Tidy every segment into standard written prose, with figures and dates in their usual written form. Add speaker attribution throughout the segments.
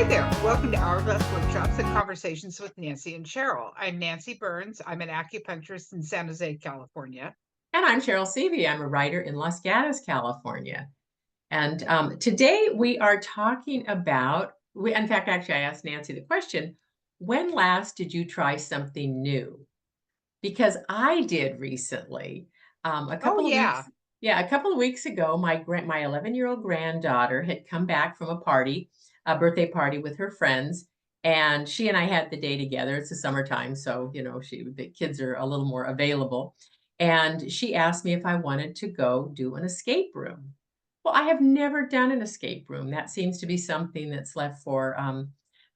Speaker 1: Hi there. Welcome to Hourglass Workshops and Conversations with Nancy and Cheryl. I'm Nancy Burns. I'm an acupuncturist in San Jose, California.
Speaker 2: And I'm Cheryl Seavey. I'm a writer in Los Gatos, California. And today we are talking about, in fact, actually, I asked Nancy the question, when last did you try something new? Because I did recently. A
Speaker 1: Oh,
Speaker 2: couple of
Speaker 1: yeah.
Speaker 2: weeks, yeah, a couple of weeks ago, my 11-year-old granddaughter had come back from a party, a birthday party with her friends, and she and I had the day together. It's the summertime, so the kids are a little more available. And she asked me if I wanted to go do an escape room. Well, I have never done an escape room. That seems to be something that's left for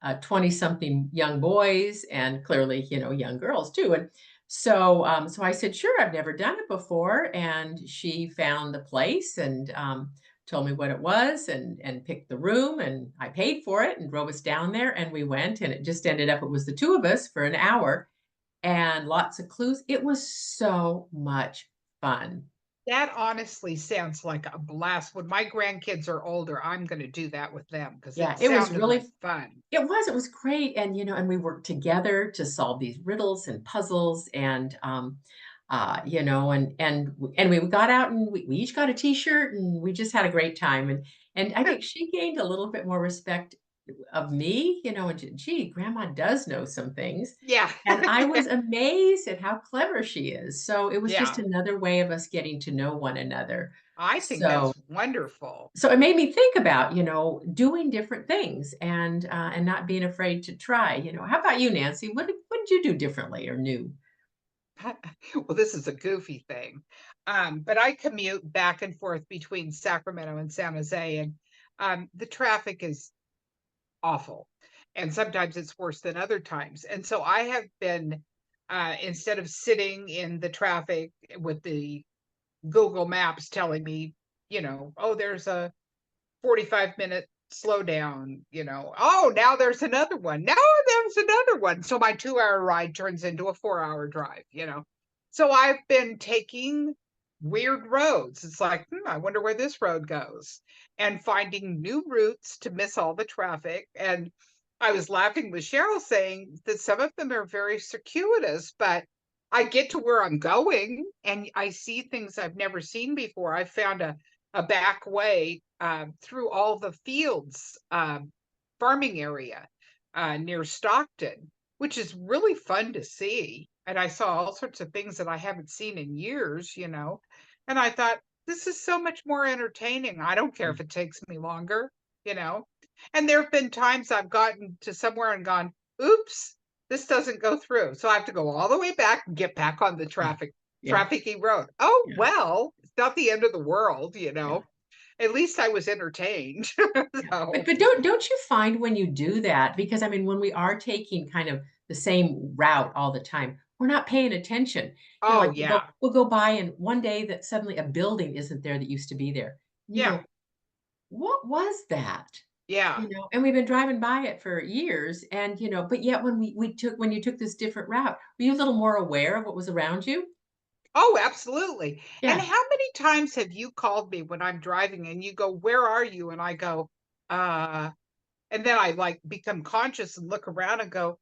Speaker 2: 20-something young boys and clearly, young girls too. And so I said, "Sure, I've never done it before." And she found the place and told me what it was and picked the room. And I paid for it and drove us down there. And we went. And it just ended up, it was the two of us for an hour and lots of clues. It was so much fun.
Speaker 1: That honestly sounds like a blast. When my grandkids are older, I'm going to do that with them because
Speaker 2: Yeah,
Speaker 1: it
Speaker 2: it was
Speaker 1: sounded
Speaker 2: really
Speaker 1: like fun.
Speaker 2: it was great. And and we worked together to solve these riddles and puzzles and and we got out and we each got a t-shirt and we just had a great time. And I think she gained a little bit more respect of me, and gee, grandma does know some things.
Speaker 1: Yeah.
Speaker 2: And I was amazed at how clever she is. So it was just
Speaker 1: Yeah.
Speaker 2: another way of us getting to know one another.
Speaker 1: I think
Speaker 2: So
Speaker 1: that's wonderful.
Speaker 2: so it made me think about, doing different things and not being afraid to try. How about you, Nancy? What did you do differently or new?
Speaker 1: Well, this is a goofy thing. But I commute back and forth between Sacramento and San Jose, and the traffic is awful. And sometimes it's worse than other times. And so I have been, instead of sitting in the traffic with the Google Maps telling me, oh, there's a 45-minute slowdown, oh, now there's another one. Now there's another one. So my 2 hour ride turns into a 4 hour drive. So I've been taking weird roads. It's like, I wonder where this road goes, and finding new routes to miss all the traffic. And I was laughing with Cheryl saying that some of them are very circuitous, but I get to where I'm going and I see things I've never seen before. I found a back way through all the fields, farming area near Stockton, which is really fun to see. And I saw all sorts of things that I haven't seen in years. And I thought, this is so much more entertaining. I don't care if it takes me you know. And there have been times I've gotten to somewhere and gone, oops, this doesn't go through. So I have to go all the way back and get back on the
Speaker 2: Yeah,
Speaker 1: trafficy road. Oh,
Speaker 2: yeah,
Speaker 1: well, it's not the end of the world,
Speaker 2: yeah.
Speaker 1: At least I was entertained.
Speaker 2: Yeah. But
Speaker 1: So,
Speaker 2: but don't you find when you do that, because I mean, when we are taking kind of the same route all the time, we're not paying attention.
Speaker 1: oh,
Speaker 2: Like we'll go
Speaker 1: yeah.
Speaker 2: we'll go by and one day that suddenly a building isn't there that used to be there. And you
Speaker 1: Yeah.
Speaker 2: go, what was that?
Speaker 1: Yeah.
Speaker 2: And we've been driving by it for years. And but yet when you took this different route, were you a little more aware of what was around you?
Speaker 1: Oh, absolutely. And
Speaker 2: Yeah.
Speaker 1: how many times have you called me when I'm driving and you go, "Where are you?" And I go, uh, and then I like become conscious and look around and go,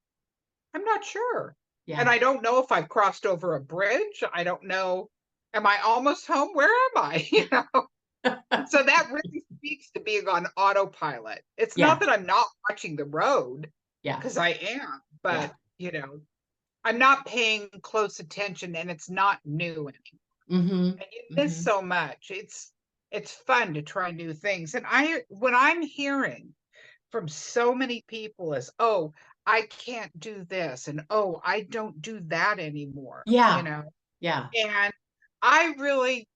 Speaker 1: "I'm not sure." And
Speaker 2: Yeah.
Speaker 1: I don't know if I've crossed over a bridge. I don't know. Am I almost home? Where am I? So that really speaks to being on autopilot. It's not
Speaker 2: Yeah.
Speaker 1: that I'm not watching the road,
Speaker 2: Yeah.
Speaker 1: because I am,
Speaker 2: Yeah.
Speaker 1: but I'm not paying close attention and it's not new anymore.
Speaker 2: Mhm.
Speaker 1: And you miss
Speaker 2: Mhm.
Speaker 1: so much. It's fun to try new things. And when I'm hearing from so many people is, oh, I can't do this, and oh, I don't do that anymore,
Speaker 2: Yeah. Yeah.
Speaker 1: and I really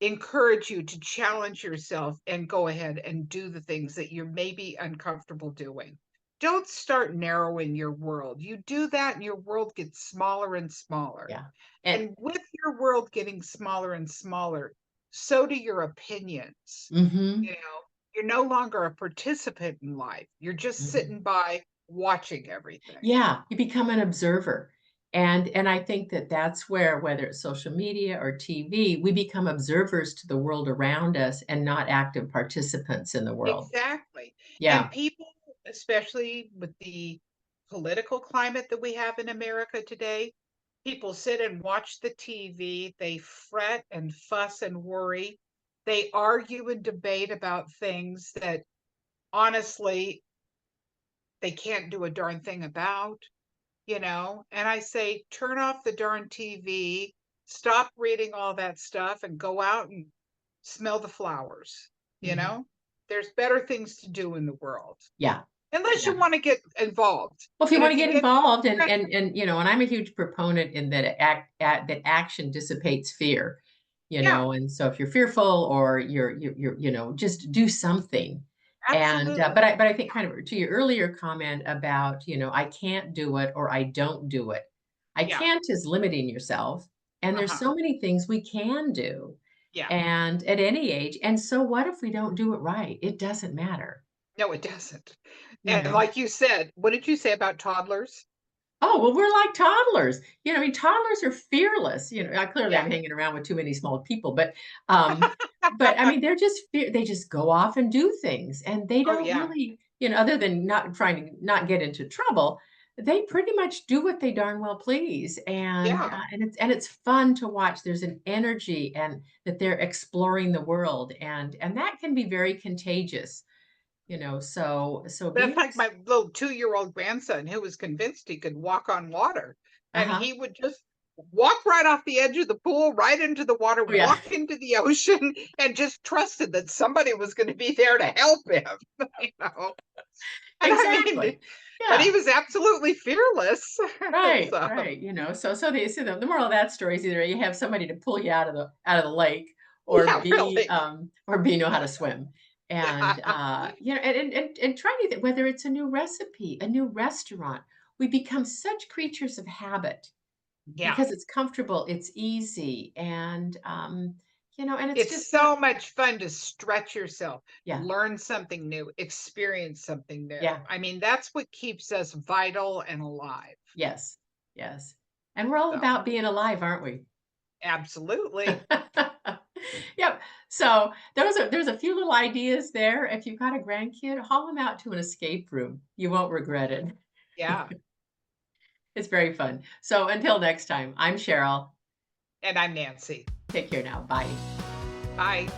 Speaker 1: encourage you to challenge yourself and go ahead and do the things that you're maybe uncomfortable doing. Don't start narrowing your world. You do that and your world gets smaller and smaller.
Speaker 2: Yeah. And
Speaker 1: And with your world getting smaller and smaller, so do your opinions. You
Speaker 2: mhm.
Speaker 1: know, you're no longer a participant in life. You're just
Speaker 2: Mhm.
Speaker 1: sitting by watching everything.
Speaker 2: Yeah, you become an observer. And I think that that's where, whether it's social media or TV, we become observers to the world around us and not active participants in the world.
Speaker 1: Exactly. And
Speaker 2: Yeah.
Speaker 1: people especially with the political climate that we have in America today. People sit and watch the TV, they fret and fuss and worry. They argue and debate about things that honestly they can't do a darn thing about, you know? And I say, turn off the darn TV, stop reading all that stuff, and go out and smell the flowers, you
Speaker 2: Mhm.
Speaker 1: know? There's better things to do in the world,
Speaker 2: Yeah,
Speaker 1: unless
Speaker 2: yeah.
Speaker 1: you want to get involved.
Speaker 2: Well, if you
Speaker 1: But
Speaker 2: wanna
Speaker 1: if you
Speaker 2: get
Speaker 1: get,
Speaker 2: involved and, and I'm a huge proponent in that that action dissipates fear,
Speaker 1: yeah,
Speaker 2: and so if you're fearful or you're, just do something. And,
Speaker 1: absolutely.
Speaker 2: but I think kind of to your earlier comment about, I can't do it or I don't do it. I
Speaker 1: Yeah.
Speaker 2: can't is limiting yourself, and there's
Speaker 1: Uh-huh.
Speaker 2: so many things we can do,
Speaker 1: Yeah.
Speaker 2: and at any age, and so what if we don't do it right? It doesn't matter,
Speaker 1: No, it doesn't.
Speaker 2: you
Speaker 1: And
Speaker 2: know?
Speaker 1: like you said, what did you say about toddlers?
Speaker 2: Oh, well, we're like toddlers. I mean, toddlers are fearless. Clearly
Speaker 1: Yeah.
Speaker 2: I'm hanging around with too many small people, but I mean, they just go off and do things and they
Speaker 1: Oh,
Speaker 2: don't
Speaker 1: yeah.
Speaker 2: really, other than not trying to not get into trouble, they pretty much do what they darn well please.
Speaker 1: Yeah.
Speaker 2: And it's fun to watch. There's an energy and that they're exploring the world and that can be very contagious, so
Speaker 1: That's
Speaker 2: being
Speaker 1: like my little 2-year-old grandson who was convinced he could walk on water. And
Speaker 2: uh-huh.
Speaker 1: he would just walk right off the edge of the pool, right into the water,
Speaker 2: Oh yeah.
Speaker 1: walk into the ocean, and just trusted that somebody was going to be there to help him, you know. And I mean,
Speaker 2: Exactly.
Speaker 1: but he
Speaker 2: Yeah.
Speaker 1: was absolutely fearless.
Speaker 2: Right,
Speaker 1: So,
Speaker 2: right, so the moral of that story is either you have somebody to pull you out of the lake
Speaker 1: yeah, really.
Speaker 2: or B, know how to swim. And,
Speaker 1: Yeah.
Speaker 2: and try to whether it's a new recipe, a new restaurant, we become such creatures of habit
Speaker 1: Yeah.
Speaker 2: because it's comfortable, it's easy, and it's
Speaker 1: It's
Speaker 2: just not
Speaker 1: so much fun to stretch yourself,
Speaker 2: yeah,
Speaker 1: learn something new, experience something new.
Speaker 2: yeah,
Speaker 1: I mean, that's what keeps us vital and alive.
Speaker 2: yes, yes. And we're all
Speaker 1: So,
Speaker 2: about being alive, aren't we?
Speaker 1: absolutely.
Speaker 2: Yep. So there's a few little ideas there. If you've got a grandkid, haul them out to an escape room. You won't regret it.
Speaker 1: Yeah.
Speaker 2: It's very fun. So until next time, I'm Cheryl.
Speaker 1: And I'm Nancy.
Speaker 2: Take care now. Bye.
Speaker 1: Bye.